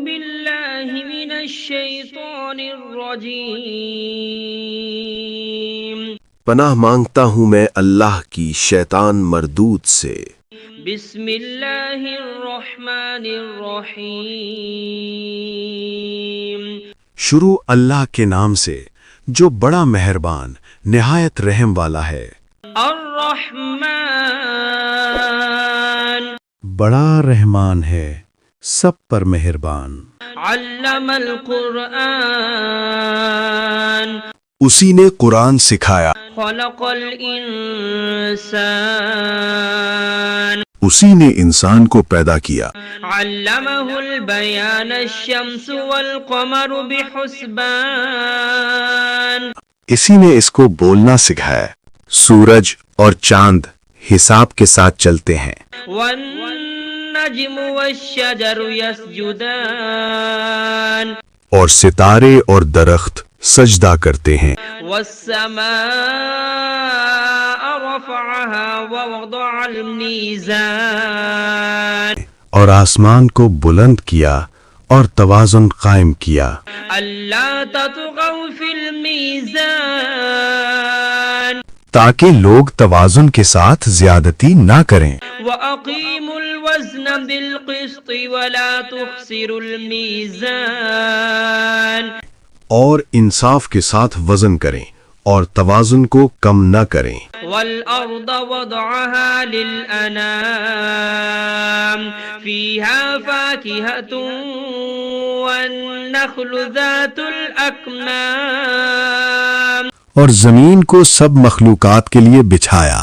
بالله من الشيطان الرجيم پناہ مانگتا ہوں میں اللہ کی شیطان مردود سے۔ بسم اللہ الرحمن الرحیم شروع اللہ کے نام سے جو بڑا مہربان نہایت رحم والا ہے۔ الرحمن بڑا رحمان ہے، سب پر مہربان۔ علم القرآن اسی نے قرآن سکھایا، خلق الانسان اسی نے انسان کو پیدا کیا۔ علمہ البیان الشمس والقمر بحسبان اسی نے اس کو بولنا سکھایا، سورج اور چاند حساب کے ساتھ چلتے ہیں۔ والنجم والشجر يسجدان اور ستارے اور درخت سجدہ کرتے ہیں۔ والسماء رفعها ووضع الميزان اور آسمان کو بلند کیا اور توازن قائم کیا، ألا تطغوا في الميزان تاکہ لوگ توازن کے ساتھ زیادتی نہ کریں۔ وأقيموا الوزن بالقسط ولا تخسروا الميزان اور انصاف کے ساتھ وزن کریں اور توازن کو کم نہ کریں۔ والأرض وضعها للأنام فيها فاكهة والنخل ذات الأكمام اور زمین کو سب مخلوقات کے لیے بچھایا،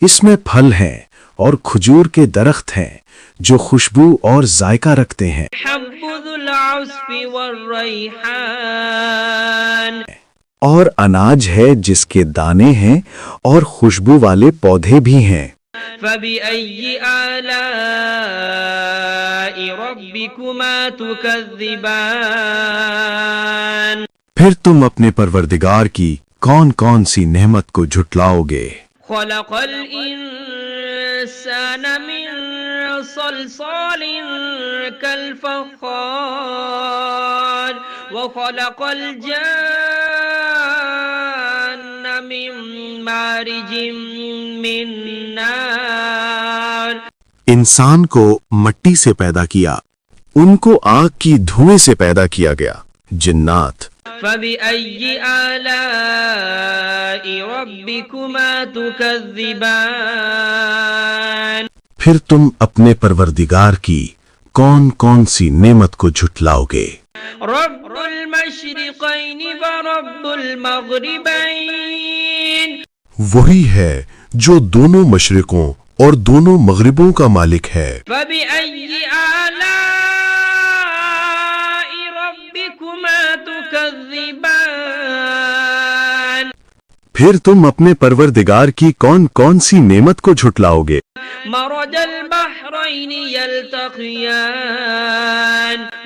اس میں پھل ہیں اور کھجور کے درخت ہیں جو خوشبو اور ذائقہ رکھتے ہیں۔ حب ذو العصف والريحان اور اناج ہے جس کے دانے ہیں اور خوشبو والے پودے بھی ہیں۔ فبأي آلاء ربكما تكذبان پھر تم اپنے پروردگار کی کون کون سی نعمت کو جھٹلاؤ گے؟ خلق الإنسان من صلصال كالفخار وخلق الجان من مارج من نار انسان کو مٹی سے پیدا کیا، ان کو آگ کی دھوئیں سے پیدا کیا گیا۔ جنات فبأي آلاء ربكما تكذبان پھر تم اپنے پروردگار کی کون کون سی نعمت کو جھٹلاؤ گے؟ رب المشرقين ورب المغربين وہی ہے جو دونوں مشرقوں اور دونوں مغربوں کا مالک ہے۔ فبأي آلاء ربكما تكذبان پھر تم اپنے پروردگار کی کون کون سی نعمت کو جھٹلاؤ گے؟ مرج البحرين يلتقيان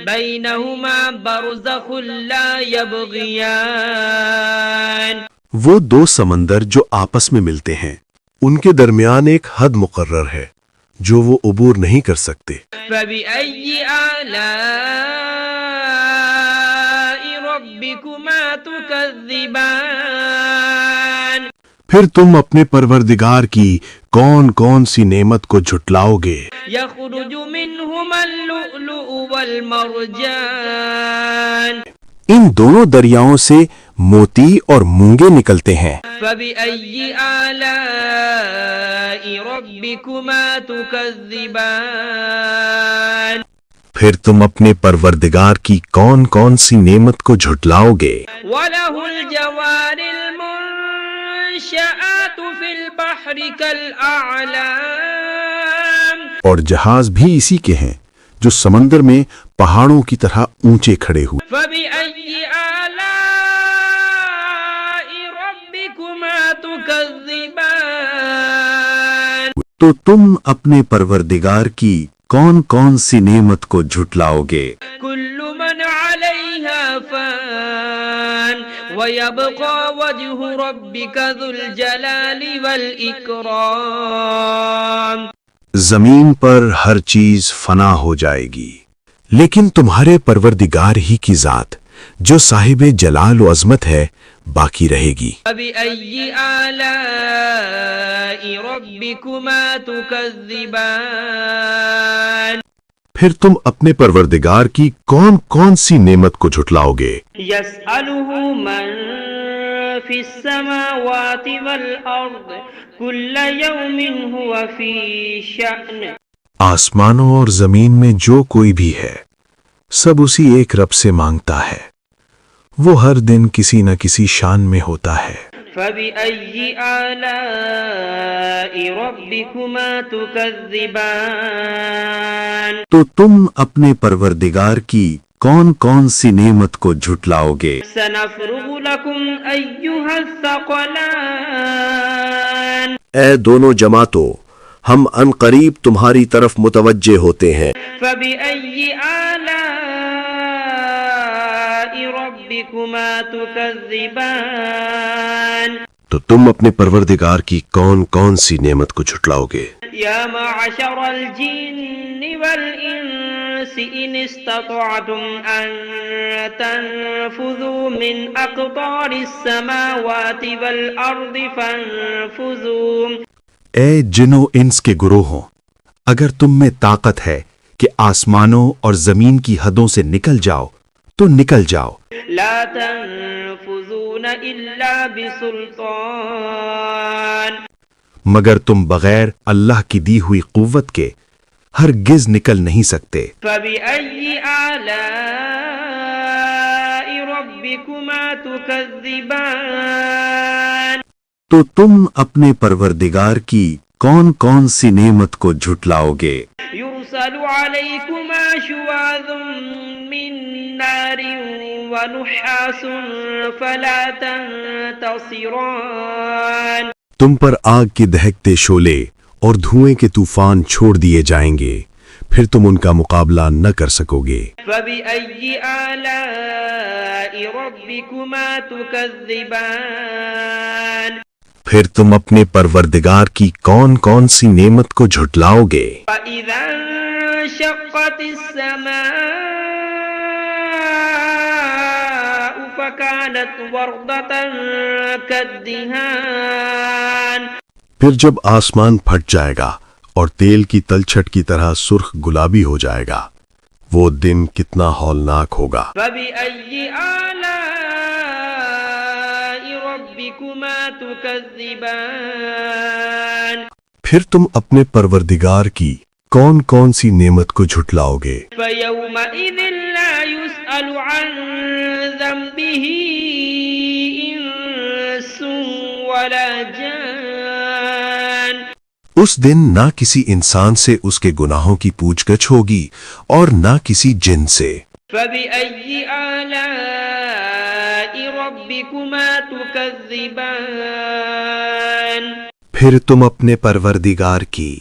بينهما برزخ لا يبغيان وہ دو سمندر جو آپس میں ملتے ہیں، ان کے درمیان ایک حد مقرر ہے جو وہ عبور نہیں کر سکتے۔ فبأي آلاء ربكما تكذبان پھر تم اپنے پروردگار کی کون کون سی نعمت کو جھٹلاؤ گے؟ يخرج منهما اللؤلؤ والمرجان ان دونوں دریاؤں سے موتی اور مونگے نکلتے ہیں۔ فبأي آلاء ربكما تكذبان پھر تم اپنے پروردگار کی کون کون سی نعمت کو جھٹلاؤ گے؟ وله الجوار المنشآت في البحر كالأعلام اور جہاز بھی اسی کے ہیں جو سمندر میں پہاڑوں کی طرح اونچے کھڑے ہوئے۔ فبأي آلاء ربكما تكذبان تو تم اپنے پروردگار کی کون کون سی نعمت کو جھٹلاؤ گے؟ كل من عليها فان ويبقى وجه ربك ذو الجلال والإكرام زمین پر ہر چیز فنا ہو جائے گی، لیکن تمہارے پروردگار ہی کی ذات جو صاحب جلال و عظمت ہے باقی رہے گی۔ فبأي آلاء ربكما تكذبان پھر تم اپنے پروردگار کی کون کون سی نعمت کو جھٹلاؤ گے؟ يسأله من في السماوات والأرض كل يوم هو في شأن آسمانوں اور زمین میں جو کوئی بھی ہے سب اسی ایک رب سے مانگتا ہے، وہ ہر دن کسی نہ کسی شان میں ہوتا ہے۔ فبأي آلاء ربكما تكذبان تو تم اپنے پروردگار کی کون کون سی نعمت کو جھٹلاؤ گے؟ سنفرغ لكم أيها الثقلان اے دونوں جماعتوں، ہم ان قریب تمہاری طرف متوجہ ہوتے ہیں۔ فبأي آلاء ربكما تكذبان تو تم اپنے پروردگار کی کون کون سی نعمت کو جھٹلاؤ گے؟ يا معشر الجن والإنس إن استطعتم أن تنفذوا من أقطار السماوات والأرض فانفذوا اے جن و انس کے گروہوں، اگر تم میں طاقت ہے کہ آسمانوں اور زمین کی حدوں سے نکل جاؤ تو نکل جاؤ، لا تنفذون إلا بسلطان مگر تم بغیر اللہ کی دی ہوئی قوت کے ہرگز نکل نہیں سکتے۔ فبأي آلاء ربكما تكذبان تو تم اپنے پروردگار کی کون کون سی نعمت کو جھٹلاؤ گے؟ يرسل عليكما شواظ من نار ونحاس فلا تنتصران تم پر آگ کے دہکتے شعلے اور دھوئیں کے طوفان چھوڑ دیے جائیں گے، پھر تم ان کا مقابلہ نہ کر سکو گے۔ فبأي آلاء ربكما تكذبان پھر تم اپنے پروردگار کی کون کون سی نعمت کو جھٹلاؤ گے؟ فإذا انشقت السماء فكانت وردة كالدهان پھر جب آسمان پھٹ جائے گا اور تیل کی تلچھٹ کی طرح سرخ گلابی ہو جائے گا، وہ دن کتنا ہولناک ہوگا۔ فبأي آلاء ربكما تكذبان پھر تم اپنے پروردگار کی کون کون سی نعمت کو جھٹلاؤ گے؟ فيومئذ لا يسأل عن ذنبه إنس ولا جان اس دن نہ کسی انسان سے اس کے گناہوں کی پوچھ گچھ ہوگی اور نہ کسی جن سے۔ فبأي آلاء ربكما تكذبان پھر تم اپنے پروردگار کی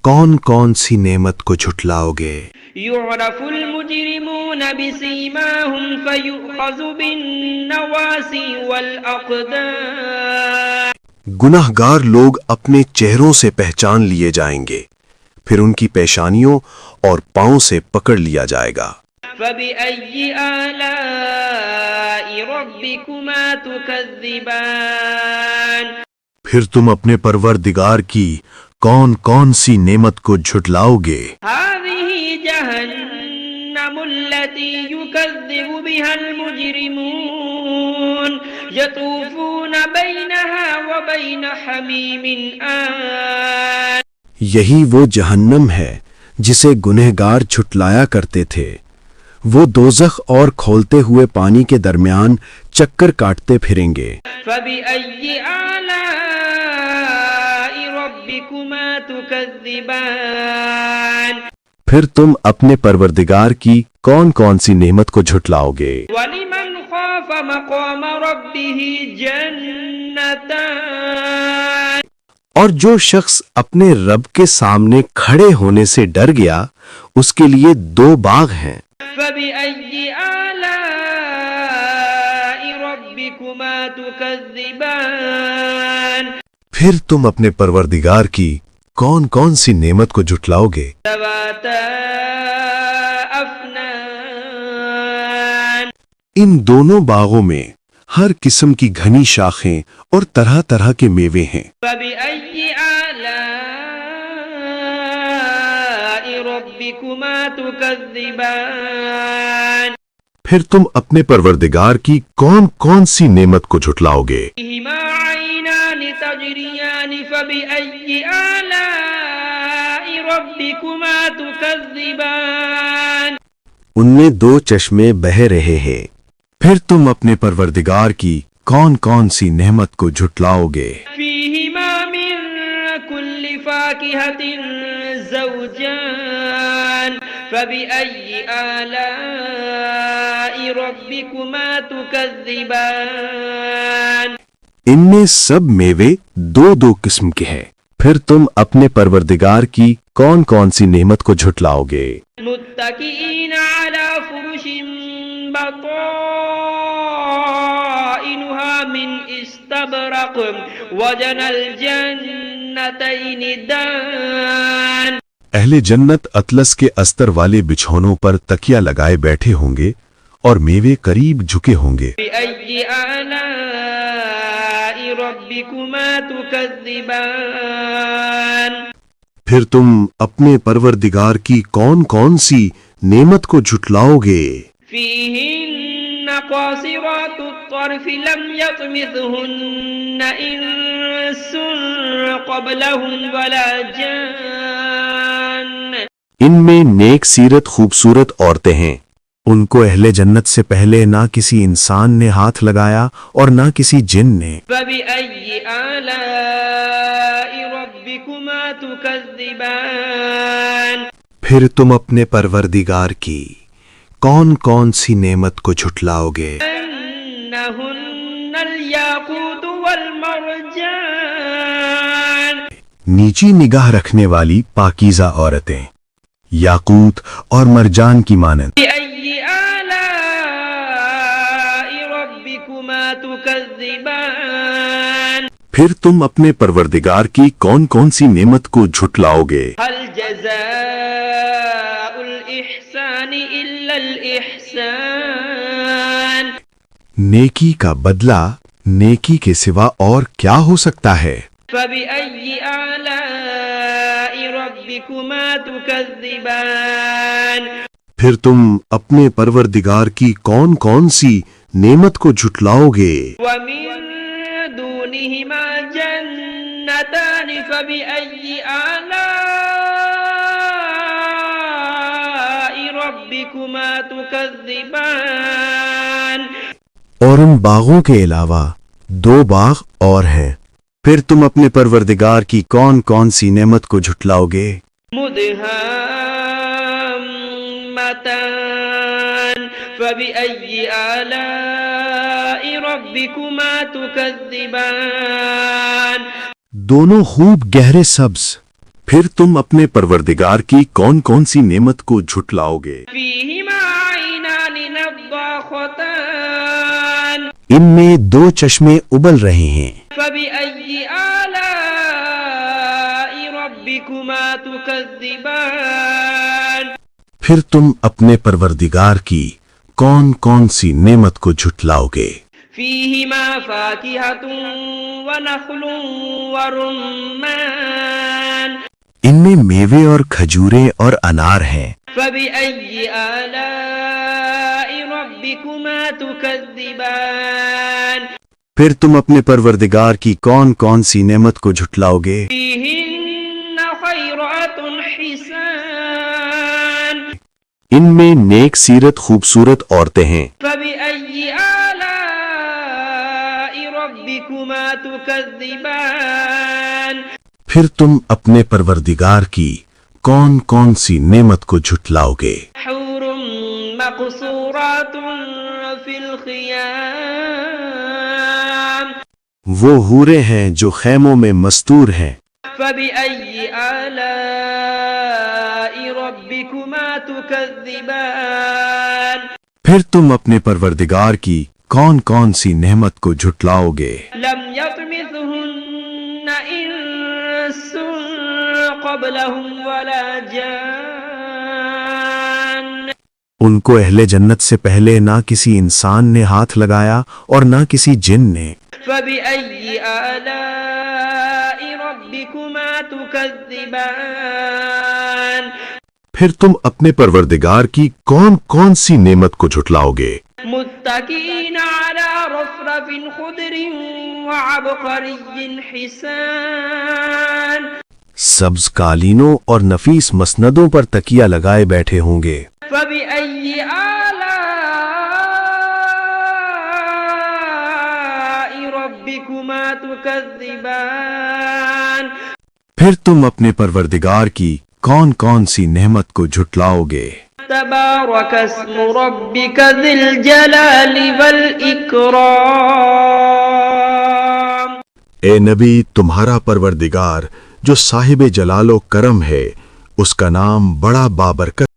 کون کون سی نعمت کو جھٹلاؤ گے؟ يعرف المجرمون بسيماهم فيؤخذ بالنواصي والأقدام گناہ گار لوگ اپنے چہروں سے پہچان لیے جائیں گے، پھر ان کی پیشانیوں اور پاؤں سے پکڑ لیا جائے گا۔ فبأي آلاء ربكما تكذبان پھر تم اپنے پروردگار کی کون کون سی نعمت کو جھٹلاؤ گے؟ هذه جهنم التي يكذب بها المجرمون يطوفون بينها وبين حميم آن یہی وہ جہنم ہے جسے گنہگار جھٹلایا کرتے تھے، وہ دوزخ اور کھولتے ہوئے پانی کے درمیان چکر کاٹتے پھریں گے۔ فبأي آلاء ربكما تكذبان پھر تم اپنے پروردگار کی کون کون سی نعمت کو جھٹلاؤ گے؟ ولمن خاف مقام ربه جنتان اور جو شخص اپنے رب کے سامنے کھڑے ہونے سے ڈر گیا اس کے لیے 2 باغ ہیں۔ فبأي آلاء ربكما تكذبان پھر تم اپنے پروردگار کی کون کون سی نعمت کو جھٹلاؤ گے؟ ذواتا أفنان ان دونوں باغوں میں ہر قسم کی گھنی شاخیں اور طرح طرح کے میوے ہیں۔ فبأي آلاء ربكما تكذبان پھر تم اپنے پروردگار کی کون کون سی نعمت کو جھٹلاؤ گے؟ فيهما عينان تجريان فبأي آلاء ربكما تكذبان ان میں دو چشمے بہہ رہے ہیں، پھر تم اپنے پروردگار کی کون کون سی نعمت کو جھٹلاؤ گے؟ فيهما من كل فاكهة زوجان فبأي آلاء ربكما تكذبان ان میں سب میوے دو دو قسم کے ہیں، پھر تم اپنے پروردگار کی کون کون سی نعمت کو جھٹلاؤ گے؟ متكئين على فرش بطائنها من استبرق وجنى الجنتين دان اہل جنت اطلس کے استر والے بچھونوں پر تکیہ لگائے بیٹھے ہوں گے اور میوے قریب جھکے ہوں گے۔ بأي آلاء ربكما تكذبان پھر تم اپنے پروردگار کی کون کون سی نعمت کو جھٹلاؤ گے؟ فيهن قاصرات الطرف لم يطمثهن إنس قبلهم ولا جان ان میں نیک سیرت خوبصورت عورتیں ہیں، ان کو اہل جنت سے پہلے نہ کسی انسان نے ہاتھ لگایا اور نہ کسی جن نے۔ فبأي آلاء ربكما تكذبان پھر تم اپنے پروردگار کی کون کون سی نعمت کو جھٹلاؤ گے؟ أنهن الياقوت والمرجان نیچی نگاہ رکھنے والی پاکیزہ عورتیں، یاقوت اور مرجان کی مانند۔ بأي آلاء ربكما تكذبان پھر تم اپنے پروردگار کی کون کون سی نعمت کو جھٹلاؤ گے؟ هل جزاء الإحسان إلا الإحسان نیکی کا بدلہ نیکی کے سوا اور کیا ہو سکتا ہے؟ فبأي آلاء ربكما تكذبان پھر تم اپنے پروردگار کی کون کون سی نعمت کو جھٹلاؤ گے؟ ومن دونهما جنتان فبأي آلاء ربكما تكذبان اور ان باغوں کے علاوہ دو باغ اور ہیں، پھر تم اپنے پروردگار کی کون کون سی نعمت کو جھٹلاؤ گے؟ مدهامتان فبأي آلاء ربكما تكذبان دونوں خوب گہرے سبز، پھر تم اپنے پروردگار کی کون کون سی نعمت کو جھٹلاؤ گے؟ فيهما عينان نضاختان ان میں دو چشمے ابل رہے ہیں، فبأي آلاء ربكما تكذبان پھر تم اپنے پروردگار کی کون کون سی نعمت کو جھٹلاؤ گے؟ فيهما فاكهة ونخل ورمان ان میں میوے اور کھجوریں اور انار ہیں، فبأي آلاء ربكما تكذبان پھر تم اپنے پروردگار کی کون کون سی نعمت کو جھٹلاؤ گے؟ فيهن خيرات حسان ان میں نیک سیرت خوبصورت عورتیں ہیں، فبأي آلاء ربكما تكذبان پھر تم اپنے پروردگار کی کون کون سی نعمت کو جھٹلاؤ گے؟ حور مقصورات في الخيام وہ حوریں ہیں جو خیموں میں مستور ہیں، فبأي آلاء ربكما تكذبان پھر تم اپنے پروردگار کی کون کون سی نعمت کو جھٹلاؤ گے؟ لم يطمثهن إنس قبلهم ولا جان ان کو اہل جنت سے پہلے نہ کسی انسان نے ہاتھ لگایا اور نہ کسی جن نے. فبأي آلاء ربكما تكذبان پھر تم اپنے پروردگار کی کون کون سی نعمت کو جھٹلاؤ گے؟ متكئين على رفرف خضر وعبقري حسان سبز قالینوں اور نفیس مسندوں پر تکیہ لگائے بیٹھے ہوں گے. فبأي آلاء ربكما تكذبان پھر تم اپنے پروردگار کی کون کون سی نعمت کو جھٹلاؤ گے؟ تبارك اسم ربك ذي الجلال والإكرام. اے نبی، تمہارا پروردگار جو صاحب جلال و کرم ہے، اس کا نام بڑا بابرکت